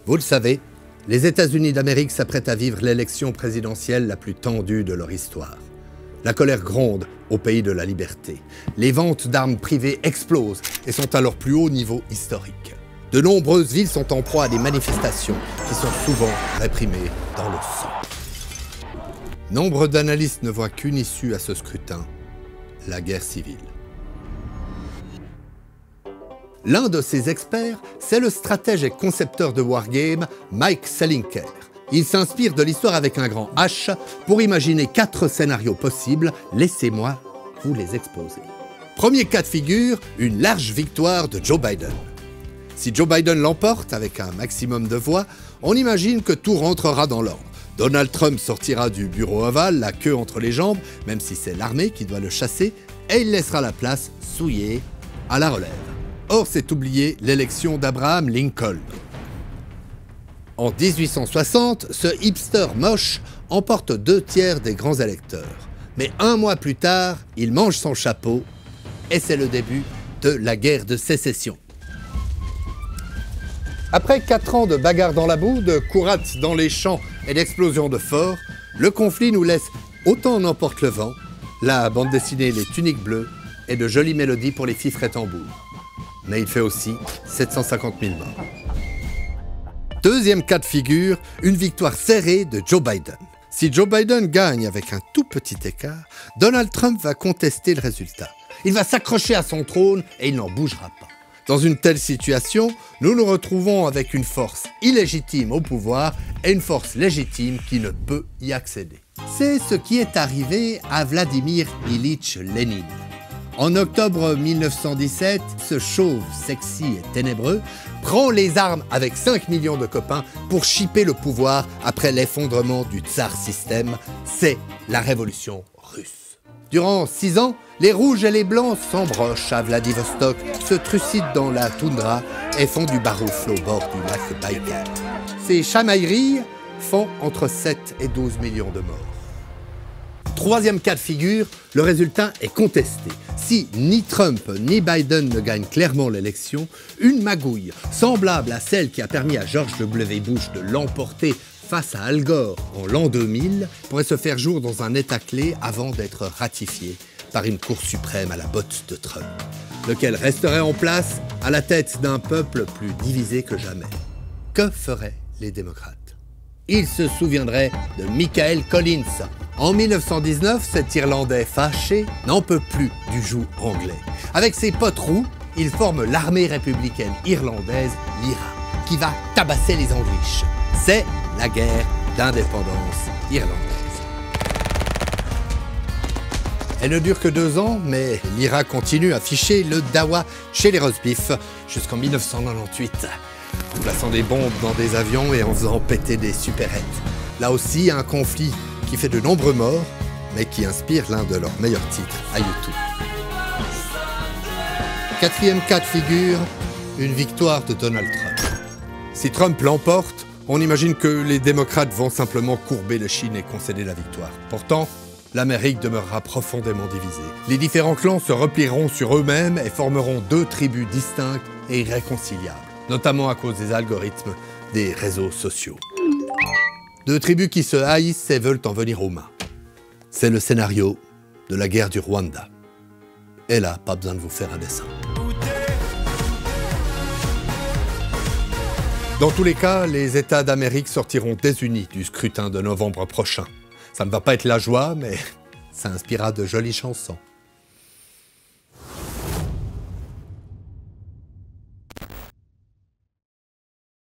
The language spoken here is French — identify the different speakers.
Speaker 1: Vous le savez, les États-Unis d'Amérique s'apprêtent à vivre l'élection présidentielle la plus tendue de leur histoire. La colère gronde au pays de la liberté. Les ventes d'armes privées explosent et sont à leur plus haut niveau historique. De nombreuses villes sont en proie à des manifestations qui sont souvent réprimées dans le sang. Nombre d'analystes ne voient qu'une issue à ce scrutin, la guerre civile. L'un de ces experts, c'est le stratège et concepteur de wargame Mike Selinker. Il s'inspire de l'histoire avec un grand H pour imaginer 4 scénarios possibles. Laissez-moi vous les exposer. Premier cas de figure, une large victoire de Joe Biden. Si Joe Biden l'emporte avec un maximum de voix, on imagine que tout rentrera dans l'ordre. Donald Trump sortira du bureau ovale, la queue entre les jambes, même si c'est l'armée qui doit le chasser, et il laissera la place souillée à la relève. Or, c'est oublier l'élection d'Abraham Lincoln. En 1860, ce hipster moche emporte 2/3 des grands électeurs. Mais un mois plus tard, il mange son chapeau et c'est le début de la guerre de sécession. Après 4 ans de bagarres dans la boue, de courates dans les champs et d'explosions de forts, le conflit nous laisse Autant en emporte le vent, la bande dessinée Les Tuniques Bleues et de jolies mélodies pour les fifres et tambours. Mais il fait aussi 750 000 morts. Deuxième cas de figure, une victoire serrée de Joe Biden. Si Joe Biden gagne avec un tout petit écart, Donald Trump va contester le résultat. Il va s'accrocher à son trône et il n'en bougera pas. Dans une telle situation, nous nous retrouvons avec une force illégitime au pouvoir et une force légitime qui ne peut y accéder. C'est ce qui est arrivé à Vladimir Ilitch Lénine. En octobre 1917, ce chauve, sexy et ténébreux prend les armes avec 5 millions de copains pour chipper le pouvoir après l'effondrement du tsar système. C'est la révolution russe. Durant 6 ans, les rouges et les blancs s'embrochent à Vladivostok, se trucident dans la toundra et font du baroufle au bord du lac Baïkal. Ces chamailleries font entre 7 et 12 millions de morts. Troisième cas de figure, le résultat est contesté. Si ni Trump ni Biden ne gagnent clairement l'élection, une magouille semblable à celle qui a permis à George W. Bush de l'emporter face à Al Gore en l'an 2000 pourrait se faire jour dans un État clé avant d'être ratifié par une Cour suprême à la botte de Trump, lequel resterait en place à la tête d'un peuple plus divisé que jamais. Que feraient les démocrates? Ils se souviendraient de Michael Collins. En 1919, cet Irlandais fâché n'en peut plus du joug anglais. Avec ses potes roux, il forme l'armée républicaine irlandaise, l'IRA, qui va tabasser les Angliches. C'est la guerre d'indépendance irlandaise. Elle ne dure que 2 ans, mais l'IRA continue à ficher le dawa chez les rosbifs jusqu'en 1998, en plaçant des bombes dans des avions et en faisant péter des supérettes. Là aussi, un conflit qui fait de nombreux morts, mais qui inspire l'un de leurs meilleurs titres à YouTube. Quatrième cas de figure, une victoire de Donald Trump. Si Trump l'emporte, on imagine que les démocrates vont simplement courber l'échine et concéder la victoire. Pourtant, l'Amérique demeurera profondément divisée. Les différents clans se replieront sur eux-mêmes et formeront 2 tribus distinctes et irréconciliables, notamment à cause des algorithmes des réseaux sociaux. 2 tribus qui se haïssent et veulent en venir aux mains. C'est le scénario de la guerre du Rwanda. Et là, pas besoin de vous faire un dessin. Dans tous les cas, les États d'Amérique sortiront désunis du scrutin de novembre prochain. Ça ne va pas être la joie, mais ça inspirera de jolies chansons.